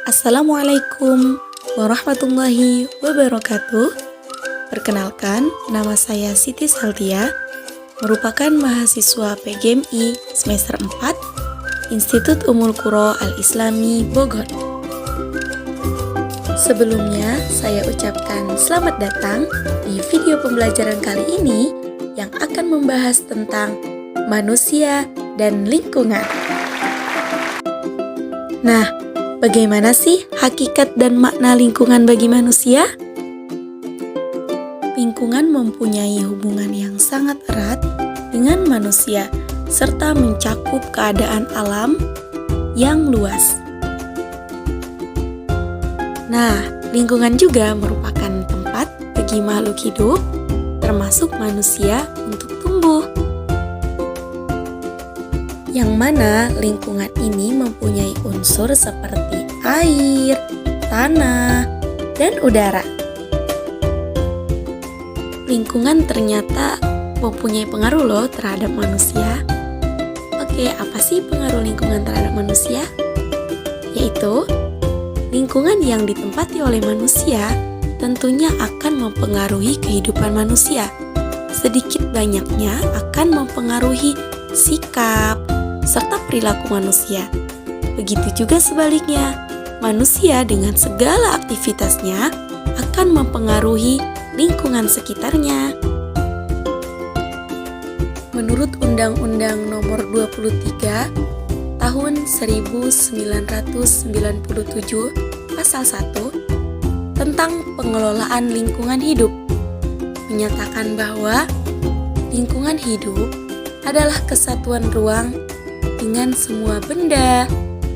Assalamualaikum warahmatullahi wabarakatuh. Perkenalkan, nama saya Siti Saltia, merupakan mahasiswa PGMI semester 4, Institut Ummul Qura Al-Islami Bogor. Sebelumnya, saya ucapkan selamat datang di video pembelajaran kali ini yang akan membahas tentang manusia dan lingkungan. Nah, bagaimana sih hakikat dan makna lingkungan bagi manusia? Lingkungan mempunyai hubungan yang sangat erat dengan manusia serta mencakup keadaan alam yang luas. Nah, lingkungan juga merupakan tempat bagi makhluk hidup, termasuk manusia, untuk tumbuh. Yang mana lingkungan ini mempunyai unsur seperti air, tanah, dan udara. Lingkungan ternyata mempunyai pengaruh loh terhadap manusia. Oke, apa sih pengaruh lingkungan terhadap manusia? Yaitu, lingkungan yang ditempati oleh manusia tentunya akan mempengaruhi kehidupan manusia. Sedikit banyaknya akan mempengaruhi sikap serta perilaku manusia. Begitu juga sebaliknya, manusia dengan segala aktivitasnya akan mempengaruhi lingkungan sekitarnya. Menurut Undang-Undang Nomor 23 Tahun 1997 Pasal 1 tentang pengelolaan lingkungan hidup menyatakan bahwa lingkungan hidup adalah kesatuan ruang dengan semua benda,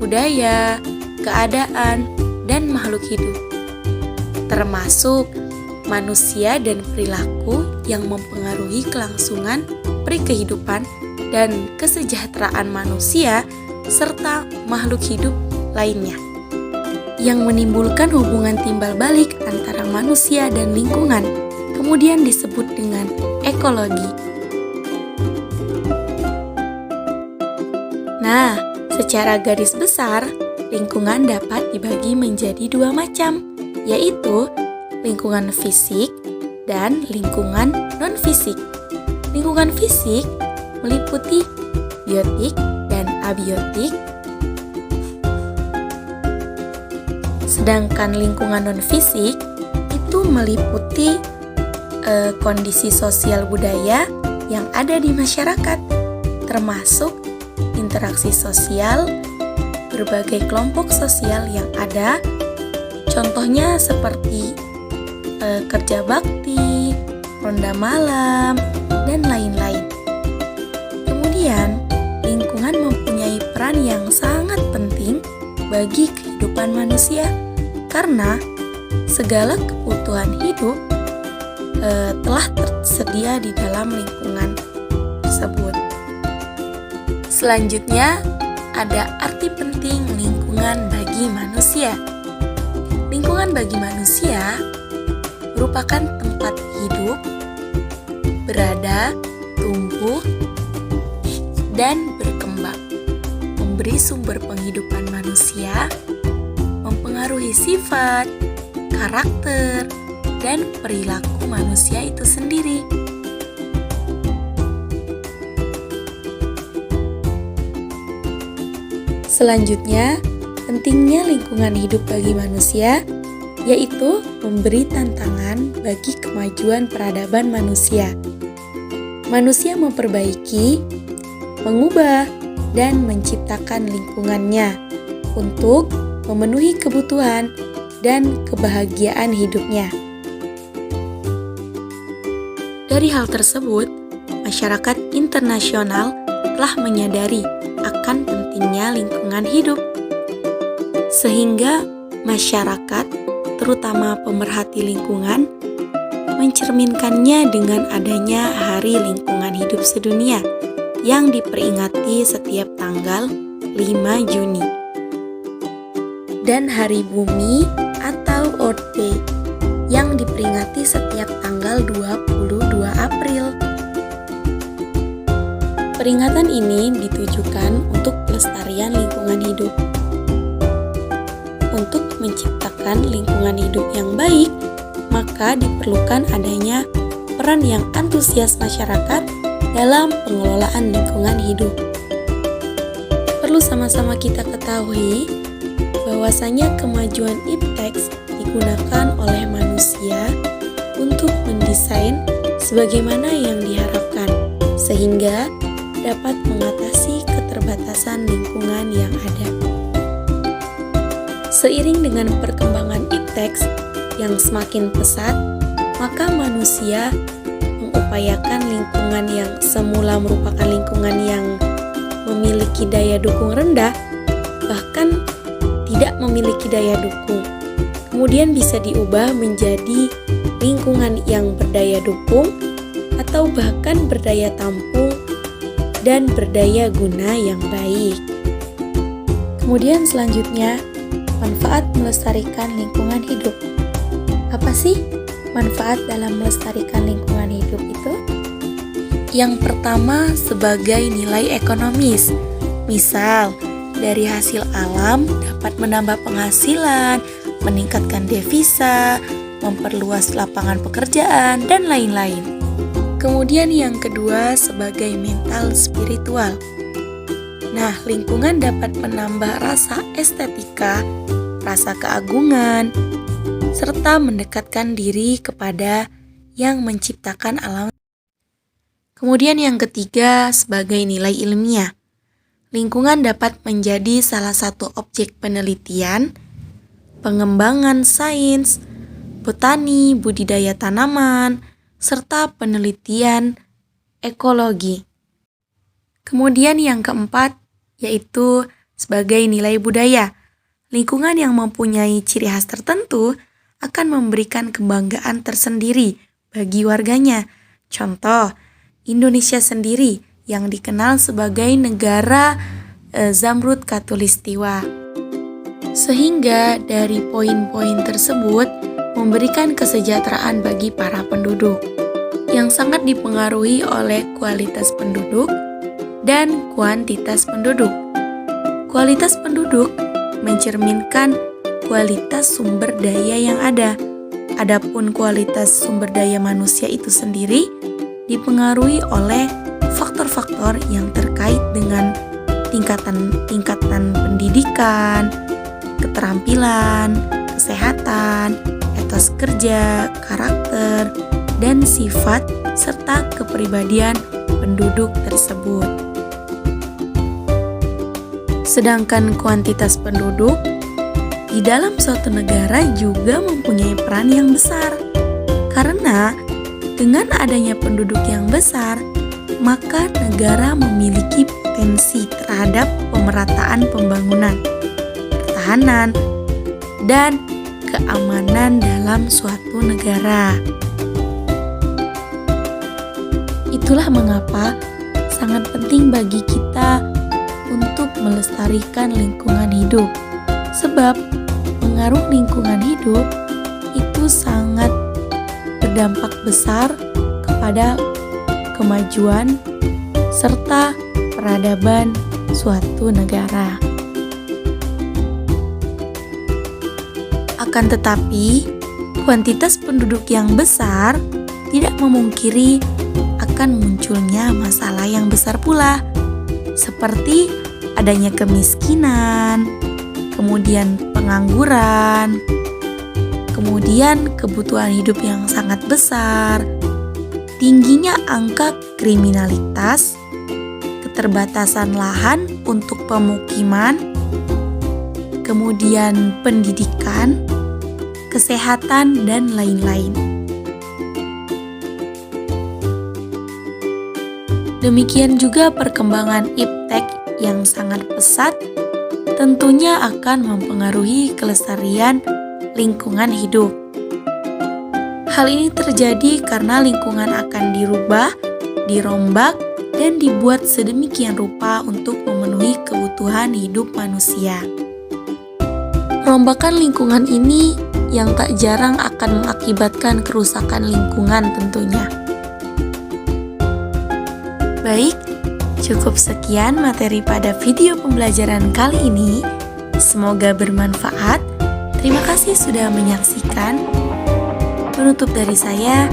budaya, keadaan, dan makhluk hidup, termasuk manusia dan perilaku yang mempengaruhi kelangsungan perikehidupan dan kesejahteraan manusia serta makhluk hidup lainnya, yang menimbulkan hubungan timbal balik antara manusia dan lingkungan, kemudian disebut dengan ekologi. Nah, secara garis besar, lingkungan dapat dibagi menjadi dua macam, yaitu lingkungan fisik dan lingkungan non-fisik. Lingkungan fisik meliputi biotik dan abiotik, sedangkan lingkungan non-fisik itu meliputi kondisi sosial budaya yang ada di masyarakat, termasuk interaksi sosial, berbagai kelompok sosial yang ada, contohnya seperti kerja bakti, ronda malam, dan lain-lain. Kemudian, lingkungan mempunyai peran yang sangat penting bagi kehidupan manusia karena segala kebutuhan hidup telah tersedia di dalam lingkungan tersebut. Selanjutnya, ada arti penting lingkungan bagi manusia. Lingkungan bagi manusia merupakan tempat hidup, berada, tumbuh, dan berkembang, memberi sumber penghidupan manusia, mempengaruhi sifat, karakter, dan perilaku manusia itu sendiri. Selanjutnya, pentingnya lingkungan hidup bagi manusia yaitu memberi tantangan bagi kemajuan peradaban manusia. Manusia memperbaiki, mengubah, dan menciptakan lingkungannya untuk memenuhi kebutuhan dan kebahagiaan hidupnya. Dari hal tersebut, masyarakat internasional telah menyadari akan pentingnya lingkungan hidup, sehingga masyarakat, terutama pemerhati lingkungan, mencerminkannya dengan adanya Hari Lingkungan Hidup Sedunia yang diperingati setiap tanggal 5 Juni dan Hari Bumi atau Earth Day yang diperingati setiap tanggal 22 April. Peringatan ini ditujukan untuk pelestarian lingkungan hidup. Untuk menciptakan lingkungan hidup yang baik, maka diperlukan adanya peran yang antusias masyarakat dalam pengelolaan lingkungan hidup. Perlu sama-sama kita ketahui bahwasanya kemajuan ipteks digunakan oleh manusia untuk mendesain sebagaimana yang diharapkan, sehingga dapat mengatasi keterbatasan lingkungan yang ada. Seiring dengan perkembangan ipteks yang semakin pesat, maka manusia mengupayakan lingkungan yang semula merupakan lingkungan yang memiliki daya dukung rendah, bahkan tidak memiliki daya dukung. Kemudian bisa diubah menjadi lingkungan yang berdaya dukung atau bahkan berdaya tampung dan berdaya guna yang baik. Kemudian selanjutnya, manfaat melestarikan lingkungan hidup. Apa sih manfaat dalam melestarikan lingkungan hidup itu? Yang pertama, sebagai nilai ekonomis. Misal, dari hasil alam dapat menambah penghasilan, meningkatkan devisa, memperluas lapangan pekerjaan, dan lain-lain. Kemudian yang kedua, sebagai mental spiritual. Nah, lingkungan dapat menambah rasa estetika, rasa keagungan, serta mendekatkan diri kepada yang menciptakan alam. Kemudian yang ketiga, sebagai nilai ilmiah. Lingkungan dapat menjadi salah satu objek penelitian, pengembangan sains, botani, budidaya tanaman, serta penelitian ekologi. Kemudian yang keempat, yaitu sebagai nilai budaya. Lingkungan yang mempunyai ciri khas tertentu akan memberikan kebanggaan tersendiri bagi warganya. Contoh, Indonesia sendiri yang dikenal sebagai negara Zamrud Khatulistiwa. Sehingga dari poin-poin tersebut memberikan kesejahteraan bagi para penduduk yang sangat dipengaruhi oleh kualitas penduduk dan kuantitas penduduk. Kualitas penduduk mencerminkan kualitas sumber daya yang ada. Adapun kualitas sumber daya manusia itu sendiri dipengaruhi oleh faktor-faktor yang terkait dengan tingkatan pendidikan, keterampilan, kesehatan, etos kerja, karakter, dan sifat serta kepribadian penduduk tersebut. Sedangkan kuantitas penduduk di dalam suatu negara juga mempunyai peran yang besar. Karena dengan adanya penduduk yang besar, maka negara memiliki potensi terhadap pemerataan pembangunan, pertahanan, dan keamanan dalam suatu negara. Itulah mengapa sangat penting bagi kita untuk melestarikan lingkungan hidup. Sebab pengaruh lingkungan hidup itu sangat berdampak besar kepada kemajuan serta peradaban suatu negara. Akan tetapi, kuantitas penduduk yang besar tidak memungkiri akan munculnya masalah yang besar pula, seperti adanya kemiskinan, kemudian pengangguran, kemudian kebutuhan hidup yang sangat besar, tingginya angka kriminalitas, keterbatasan lahan untuk pemukiman, kemudian pendidikan, kesehatan, dan lain-lain. Demikian juga perkembangan iptek yang sangat pesat tentunya akan mempengaruhi kelestarian lingkungan hidup. Hal ini terjadi karena lingkungan akan dirubah, dirombak, dan dibuat sedemikian rupa untuk memenuhi kebutuhan hidup manusia. Perombakan lingkungan ini yang tak jarang akan mengakibatkan kerusakan lingkungan tentunya. Baik, cukup sekian materi pada video pembelajaran kali ini. Semoga bermanfaat Terima kasih sudah menyaksikan. Penutup dari saya,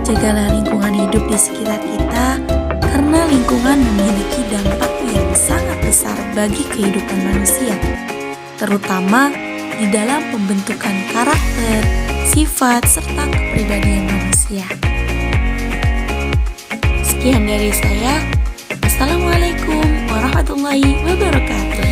jagalah lingkungan hidup di sekitar kita karena lingkungan memiliki dampak yang sangat besar bagi kehidupan manusia, terutama di dalam pembentukan karakter, sifat, serta kepribadian manusia. Sekian dari saya. Wassalamualaikum warahmatullahi wabarakatuh.